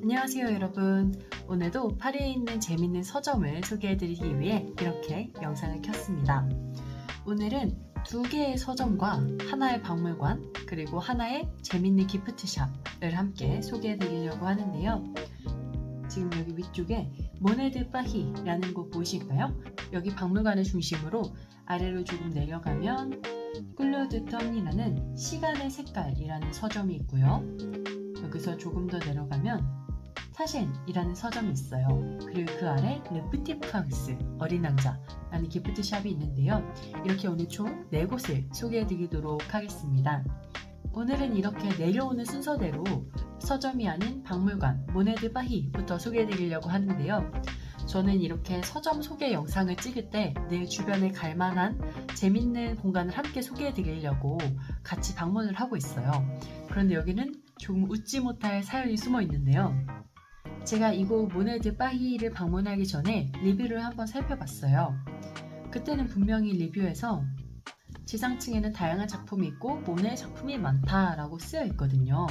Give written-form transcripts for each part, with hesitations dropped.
안녕하세요 여러분. 오늘도 파리에 있는 재밌는 서점을 소개해드리기 위해 이렇게 영상을 켰습니다. 오늘은 두 개의 서점과 하나의 박물관 그리고 하나의 재밌는 기프트샵을 함께 소개해드리려고 하는데요. 지금 여기 위쪽에 모네드 파히라는 곳 보이실까요? 여기 박물관을 중심으로 아래로 조금 내려가면 꿀르드 텀이라는 시간의 색깔이라는 서점이 있고요. 여기서 조금 더 내려가면 타셴이라는 서점이 있어요. 그리고 그 아래 르프티 프랑스 어린 왕자라는 기프트샵이 있는데요. 이렇게 오늘 총 4곳을 소개해드리도록 하겠습니다. 오늘은 이렇게 내려오는 순서대로 서점이 아닌 박물관 모네드 파히부터 소개해드리려고 하는데요. 저는 이렇게 서점 소개 영상을 찍을 때 내 주변에 갈만한 재밌는 공간을 함께 소개해드리려고 같이 방문을 하고 있어요. 그런데 여기는 조금 웃지 못할 사연이 숨어 있는데요. 제가 이곳 모네드 파히를 방문하기 전에 리뷰를 한번 살펴봤어요. 그때는 분명히 리뷰에서 지상층에는 다양한 작품이 있고 모네 작품이 많다라고 쓰여 있거든요.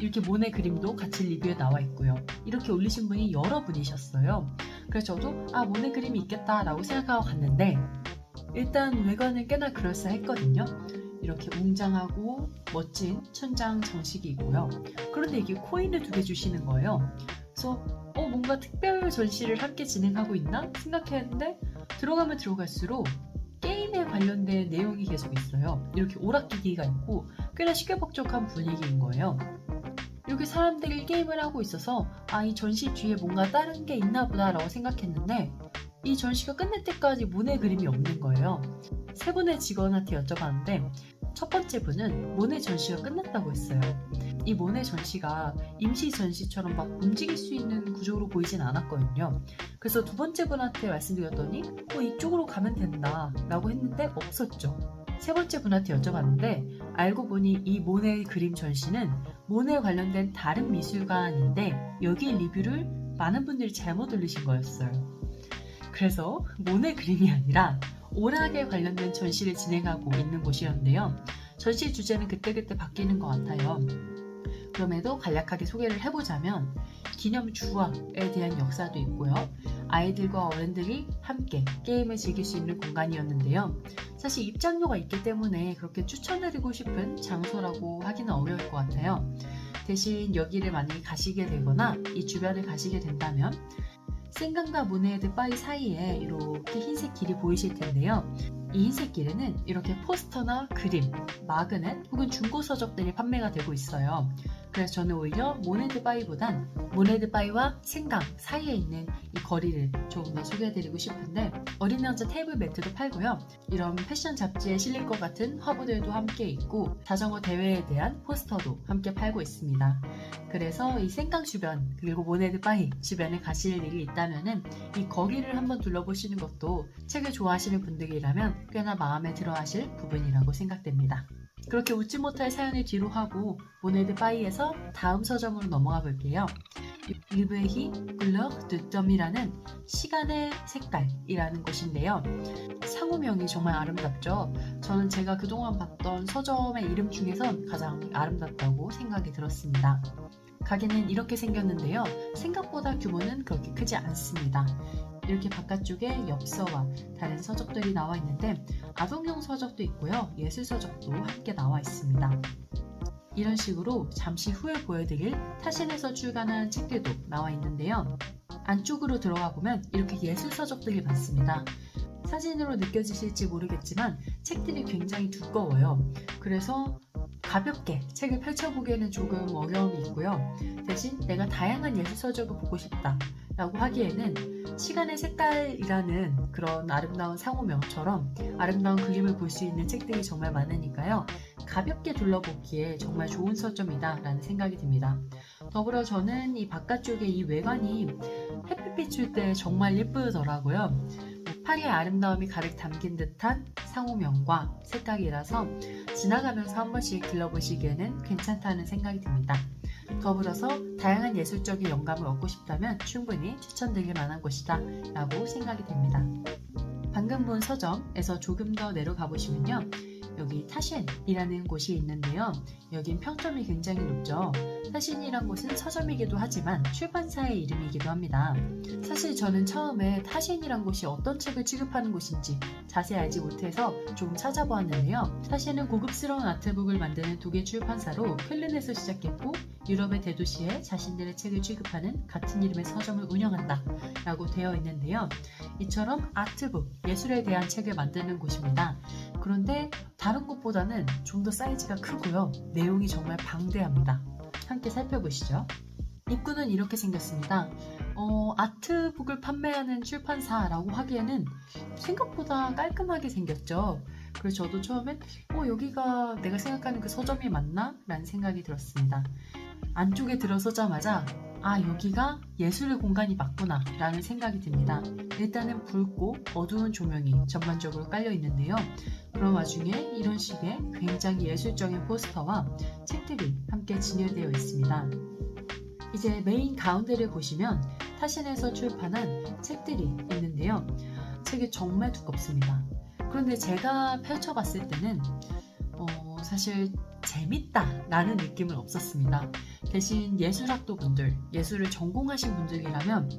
이렇게 모네 그림도 같이 리뷰에 나와 있고요. 이렇게 올리신 분이 여러분이셨어요. 그래서 저도 모네 그림이 있겠다라고 생각하고 갔는데 일단 외관은 꽤나 그럴싸했거든요. 이렇게 웅장하고 멋진 천장 장식이 있고요. 그런데 이게 코인을 2개 주시는 거예요. 그래서 뭔가 특별 전시를 함께 진행하고 있나 생각했는데 들어가면 들어갈수록 게임에 관련된 내용이 계속 있어요. 이렇게 오락기기가 있고 꽤나 시끌벅적한 분위기인 거예요. 이렇게 사람들이 게임을 하고 있어서 이 전시 뒤에 뭔가 다른 게 있나 보다 라고 생각했는데 이 전시가 끝날 때까지 모네 그림이 없는 거예요. 3분의 직원한테 여쭤봤는데 첫 번째 분은 모네 전시가 끝났다고 했어요. 이 모네 전시가 임시 전시처럼 막 움직일 수 있는 구조로 보이진 않았거든요. 그래서 두 번째 분한테 말씀드렸더니 이쪽으로 가면 된다 라고 했는데 없었죠. 세 번째 분한테 여쭤봤는데 알고 보니 이 모네 그림 전시는 모네 관련된 다른 미술관인데 여기 리뷰를 많은 분들이 잘못 올리신 거였어요. 그래서 모네 그림이 아니라 오락에 관련된 전시를 진행하고 있는 곳이었는데요. 전시 주제는 그때그때 바뀌는 것 같아요. 그럼에도 간략하게 소개를 해보자면 기념 주화에 대한 역사도 있고요. 아이들과 어른들이 함께 게임을 즐길 수 있는 공간이었는데요. 사실 입장료가 있기 때문에 그렇게 추천드리고 싶은 장소라고 하기는 어려울 것 같아요. 대신 여기를 만약에 가시게 되거나 이 주변을 가시게 된다면 생강과 모네드 파히 사이에 이렇게 흰색 길이 보이실 텐데요. 이 흰색 길에는 이렇게 포스터나 그림, 마그넷 혹은 중고 서적들이 판매가 되고 있어요. 그래서 저는 오히려 모네드 파히보단 모네드 파히와 생강 사이에 있는 이 거리를 조금 더 소개해드리고 싶은데 어린 왕자 테이블 매트도 팔고요. 이런 패션 잡지에 실릴 것 같은 화보들도 함께 있고 자전거 대회에 대한 포스터도 함께 팔고 있습니다. 그래서 이 생강 주변 그리고 모네드 파히 주변에 가실 일이 있다면 이 거리를 한번 둘러보시는 것도 책을 좋아하시는 분들이라면 꽤나 마음에 들어 하실 부분이라고 생각됩니다. 그렇게 웃지 못할 사연을 뒤로 하고 모네드 파히에서 다음 서점으로 넘어가 볼게요. 리브에히 꿀러 드 점이라는 시간의 색깔이라는 곳인데요. 상호명이 정말 아름답죠. 저는 제가 그동안 봤던 서점의 이름 중에선 가장 아름답다고 생각이 들었습니다. 가게는 이렇게 생겼는데요. 생각보다 규모는 그렇게 크지 않습니다. 이렇게 바깥쪽에 엽서와 다른 서적들이 나와 있는데 아동용 서적도 있고요. 예술 서적도 함께 나와 있습니다. 이런 식으로 잠시 후에 보여드릴 타셴에서 출간한 책들도 나와 있는데요. 안쪽으로 들어가 보면 이렇게 예술 서적들이 많습니다. 사진으로 느껴지실지 모르겠지만 책들이 굉장히 두꺼워요. 그래서 가볍게 책을 펼쳐보기에는 조금 어려움이 있고요. 대신 내가 다양한 예술 서적을 보고 싶다 라고 하기에는 시간의 색깔이라는 그런 아름다운 상호명처럼 아름다운 그림을 볼 수 있는 책들이 정말 많으니까요. 가볍게 둘러보기에 정말 좋은 서점이다 라는 생각이 듭니다. 더불어 저는 이 바깥쪽에 이 외관이 햇빛 비출 때 정말 예쁘더라고요. 파리의 아름다움이 가득 담긴 듯한 상호명과 색깔이라서 지나가면서 한 번씩 들러보시기에는 괜찮다는 생각이 듭니다. 더불어서 다양한 예술적인 영감을 얻고 싶다면 충분히 추천드릴 만한 곳이다 라고 생각이 됩니다. 방금 본 서점에서 조금 더 내려가 보시면요. 여기 타셴이라는 곳이 있는데요. 여긴 평점이 굉장히 높죠. 타셴이란 곳은 서점이기도 하지만 출판사의 이름이기도 합니다. 사실 저는 처음에 타셴이란 곳이 어떤 책을 취급하는 곳인지 자세히 알지 못해서 조금 찾아보았는데요. 타셴은 고급스러운 아트북을 만드는 독일 출판사로 켈른에서 시작했고 유럽의 대도시에 자신들의 책을 취급하는 같은 이름의 서점을 운영한다 라고 되어 있는데요. 이처럼 아트북, 예술에 대한 책을 만드는 곳입니다. 그런데 다른 곳보다는 좀 더 사이즈가 크고요. 내용이 정말 방대합니다. 함께 살펴보시죠. 입구는 이렇게 생겼습니다. 아트북을 판매하는 출판사라고 하기에는 생각보다 깔끔하게 생겼죠. 그래서 저도 처음엔 여기가 내가 생각하는 그 서점이 맞나? 라는 생각이 들었습니다. 안쪽에 들어서자마자 여기가 예술의 공간이 맞구나 라는 생각이 듭니다. 일단은 붉고 어두운 조명이 전반적으로 깔려 있는데요. 그런 와중에 이런 식의 굉장히 예술적인 포스터와 책들이 함께 진열되어 있습니다. 이제 메인 가운데를 보시면 타셴에서 출판한 책들이 있는데요. 책이 정말 두껍습니다. 그런데 제가 펼쳐봤을 때는 사실 재밌다 라는 느낌은 없었습니다. 대신 예술학도 분들, 예술을 전공하신 분들이라면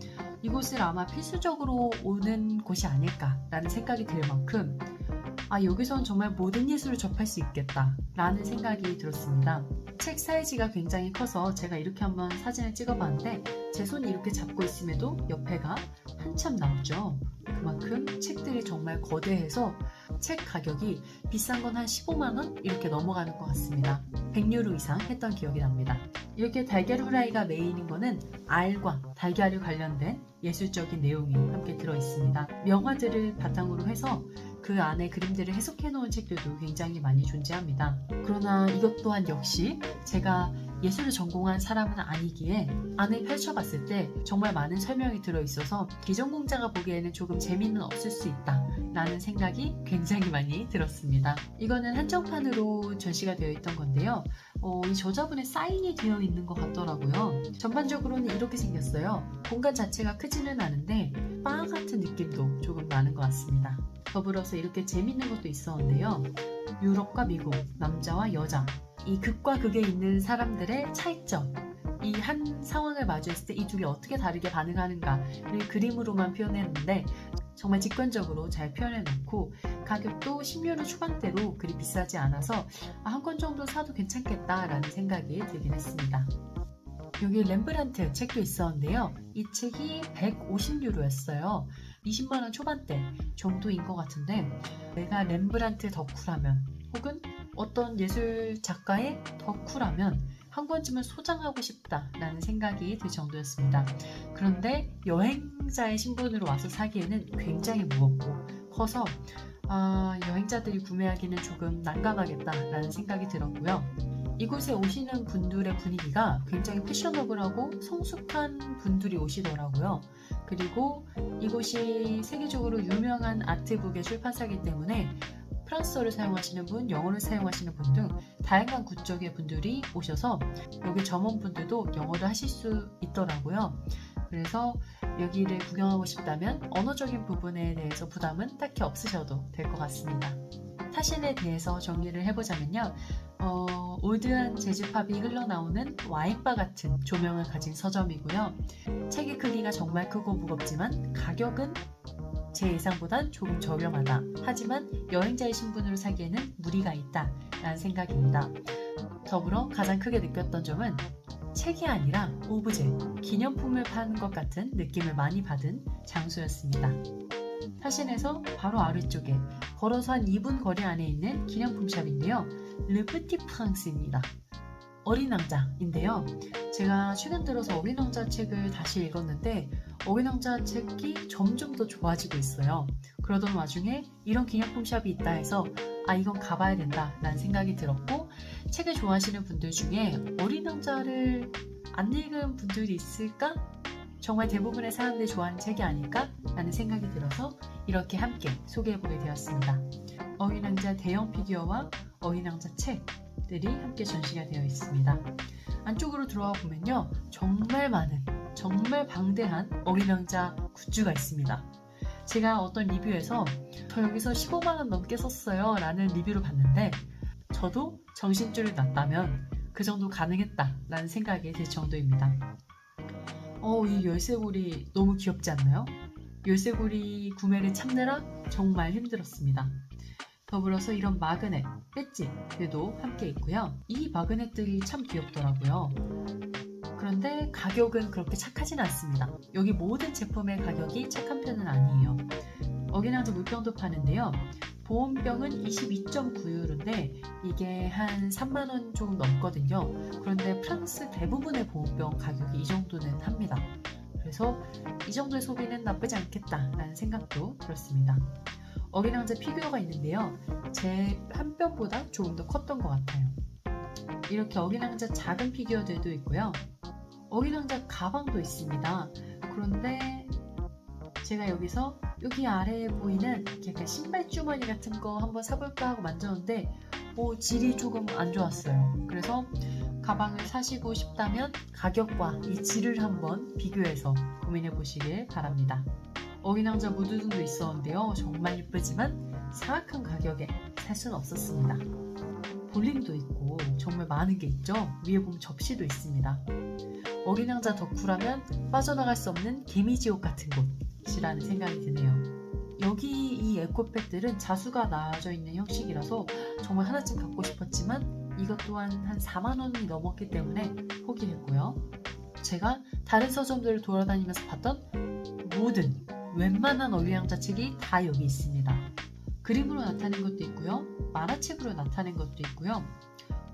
이곳을 아마 필수적으로 오는 곳이 아닐까 라는 생각이 들 만큼 여기선 정말 모든 예술을 접할 수 있겠다 라는 생각이 들었습니다. 책 사이즈가 굉장히 커서 제가 이렇게 한번 사진을 찍어봤는데 제 손이 이렇게 잡고 있음에도 옆에가 한참 남죠. 그만큼 책들이 정말 거대해서 책 가격이 비싼 건 한 15만원 이렇게 넘어가는 것 같습니다. 100유로 이상 했던 기억이 납니다. 이렇게 달걀 후라이가 메인인 거는 알과 달걀을 관련된 예술적인 내용이 함께 들어있습니다. 명화들을 바탕으로 해서 그 안에 그림들을 해석해 놓은 책들도 굉장히 많이 존재합니다. 그러나 이것 또한 역시 제가 예술을 전공한 사람은 아니기에 안을 펼쳐봤을 때 정말 많은 설명이 들어있어서 기존공자가 보기에는 조금 재미는 없을 수 있다 라는 생각이 굉장히 많이 들었습니다. 이거는 한정판으로 전시가 되어 있던 건데요. 이 저자분의 사인이 되어 있는 것 같더라고요. 전반적으로는 이렇게 생겼어요. 공간 자체가 크지는 않은데 바 같은 느낌도 조금 나는 것 같습니다. 더불어서 이렇게 재밌는 것도 있었는데요. 유럽과 미국, 남자와 여자, 이 극과 극에 있는 사람들의 차이점, 이 한 상황을 마주했을 때 이 둘이 어떻게 다르게 반응하는가를 그림으로만 표현했는데 정말 직관적으로 잘 표현해놓고 가격도 10유로 초반대로 그리 비싸지 않아서 한 권 정도 사도 괜찮겠다라는 생각이 들긴 했습니다. 여기 렘브란트 책도 있었는데요. 이 책이 150유로였어요. 20만원 초반대 정도인 것 같은데 내가 렘브란트 덕후라면 혹은 어떤 예술 작가의 덕후라면 한 권쯤은 소장하고 싶다라는 생각이 들 정도였습니다. 그런데 여행자의 신분으로 와서 사기에는 굉장히 무겁고 커서 여행자들이 구매하기는 조금 난감하겠다라는 생각이 들었고요. 이곳에 오시는 분들의 분위기가 굉장히 패셔너블하고 성숙한 분들이 오시더라고요. 그리고 이곳이 세계적으로 유명한 아트북의 출판사이기 때문에 프랑스어를 사용하시는 분, 영어를 사용하시는 분 등 다양한 국적의 분들이 오셔서 여기 점원분들도 영어를 하실 수 있더라고요. 그래서 여기를 구경하고 싶다면 언어적인 부분에 대해서 부담은 딱히 없으셔도 될 것 같습니다. 타셴에 대해서 정리를 해보자면요. 올드한 재즈팝이 흘러나오는 와인바 같은 조명을 가진 서점이고요. 책의 크기가 정말 크고 무겁지만 가격은 제 예상보단 조금 저렴하다. 하지만 여행자의 신분으로 사기에는 무리가 있다 라는 생각입니다. 더불어 가장 크게 느꼈던 점은 책이 아니라 오브제, 기념품을 파는 것 같은 느낌을 많이 받은 장소였습니다. 타셴에서 바로 아래쪽에 걸어서 한 2분 거리 안에 있는 기념품 샵인데요. 르 푸티 프랑스입니다. 어린 왕자인데요. 제가 최근 들어서 어린 왕자 책을 다시 읽었는데 어린 왕자 책이 점점 더 좋아지고 있어요. 그러던 와중에 이런 기념품 샵이 있다 해서 이건 가봐야 된다 라는 생각이 들었고 책을 좋아하시는 분들 중에 어린 왕자를 안 읽은 분들이 있을까? 정말 대부분의 사람들이 좋아하는 책이 아닐까? 라는 생각이 들어서 이렇게 함께 소개해보게 되었습니다. 어린 왕자 대형 피규어와 어린 왕자 책들이 함께 전시가 되어 있습니다. 안쪽으로 들어와 보면요. 정말 많은, 정말 방대한 어린 왕자 굿즈가 있습니다. 제가 어떤 리뷰에서 저 여기서 15만원 넘게 썼어요 라는 리뷰를 봤는데 저도 정신줄을 놨다면 그 정도 가능했다 라는 생각이 들 정도입니다. 이 열쇠고리 너무 귀엽지 않나요? 열쇠고리 구매를 참느라 정말 힘들었습니다. 더불어서 이런 마그넷, 배지들도 함께 있고요. 이 마그넷들이 참 귀엽더라고요. 그런데 가격은 그렇게 착하진 않습니다. 여기 모든 제품의 가격이 착한 편은 아니에요. 어기낭자 물병도 파는데요. 보온병은 22.9유로인데 이게 한 3만원 조금 넘거든요. 그런데 프랑스 대부분의 보온병 가격이 이 정도는 합니다. 그래서 이 정도의 소비는 나쁘지 않겠다라는 생각도 들었습니다. 어기낭자 피규어가 있는데요. 제 한 뼘보다 조금 더 컸던 것 같아요. 이렇게 어기낭자 작은 피규어들도 있고요. 어기낭자 가방도 있습니다. 그런데 제가 여기서 여기 아래에 보이는 약간 신발 주머니 같은 거 한번 사볼까 하고 만졌는데 질이 조금 안 좋았어요. 그래서 가방을 사시고 싶다면 가격과 이 질을 한번 비교해서 고민해 보시길 바랍니다. 어기낭자 무드등도 있었는데요. 정말 예쁘지만 사악한 가격에 살 수는 없었습니다. 볼링도 있고 정말 많은 게 있죠. 위에 보면 접시도 있습니다. 어기낭자 덕후라면 빠져나갈 수 없는 개미지옥 같은 곳이라는 생각이 드네요. 여기 이 에코백들은 자수가 나와져 있는 형식이라서 정말 하나쯤 갖고 싶었지만 이것 또한 한 4만원이 넘었기 때문에 포기했고요. 제가 다른 서점들을 돌아다니면서 봤던 모든 웬만한 어기낭자 책이 다 여기 있습니다. 그림으로 나타낸 것도 있고요. 만화책으로 나타낸 것도 있고요.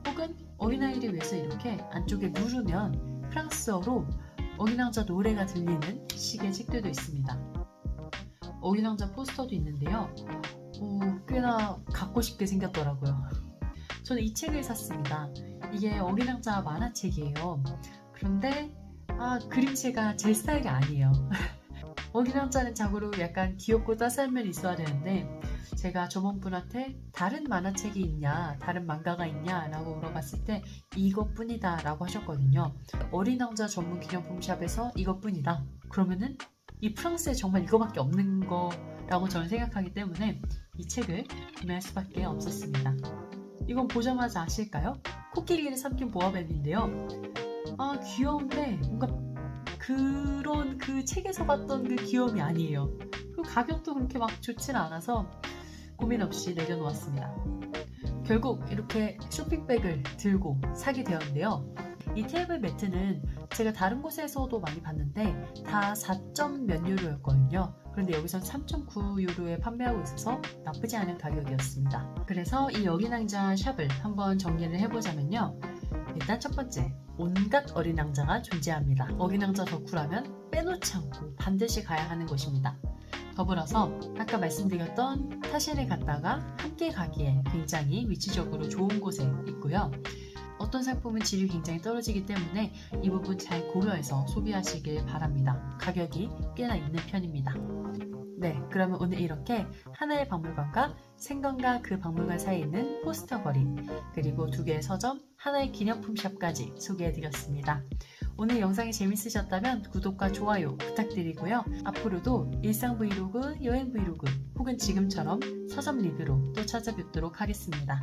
혹은 어린아이를 위해서 이렇게 안쪽에 누르면 프랑스어로 어기낭자 노래가 들리는 식의 책들도 있습니다. 어기낭자 포스터도 있는데요. 꽤나 갖고 싶게 생겼더라고요. 저는 이 책을 샀습니다. 이게 어기낭자 만화책이에요. 그런데 그림체가 제 스타일이 아니에요. 어기낭자는 자고로 약간 귀엽고 따스한 면이 있어야 되는데 제가 점원분한테 다른 만화책이 있냐, 다른 망가가 있냐 라고 물어봤을 때 이것뿐이다 라고 하셨거든요. 어린왕자 전문 기념품샵에서 이것뿐이다. 그러면은 이 프랑스에 정말 이거밖에 없는 거라고 저는 생각하기 때문에 이 책을 구매할 수밖에 없었습니다. 이건 보자마자 아실까요? 코끼리를 삼킨 보아벨인데요. 귀여운데 뭔가 그런 그 책에서 봤던 그 귀여움이 아니에요. 그리고 가격도 그렇게 막 좋지는 않아서 고민 없이 내려놓았습니다. 결국 이렇게 쇼핑백을 들고 사게 되었는데요. 이 테이블 매트는 제가 다른 곳에서도 많이 봤는데 다 4점 몇 유로였거든요. 그런데 여기선 3.9유로에 판매하고 있어서 나쁘지 않은 가격이었습니다. 그래서 이 어기낭자 샵을 한번 정리를 해보자면요. 일단 첫 번째, 온갖 어린왕자가 존재합니다. 어린왕자 덕후라면 빼놓지 않고 반드시 가야 하는 곳입니다. 더불어서 아까 말씀드렸던 타실에 갔다가 함께 가기에 굉장히 위치적으로 좋은 곳에 있고요. 어떤 상품은 질이 굉장히 떨어지기 때문에 이 부분 잘 고려해서 소비하시길 바랍니다. 가격이 꽤나 있는 편입니다. 네, 그러면 오늘 이렇게 하나의 박물관과 생관과 그 박물관 사이에 있는 포스터 거리, 그리고 2개의 서점, 하나의 기념품샵까지 소개해드렸습니다. 오늘 영상이 재밌으셨다면 구독과 좋아요 부탁드리고요. 앞으로도 일상 브이로그, 여행 브이로그, 혹은 지금처럼 서점 리뷰로 또 찾아뵙도록 하겠습니다.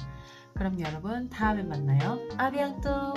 그럼 여러분 다음에 만나요. 아비앙또!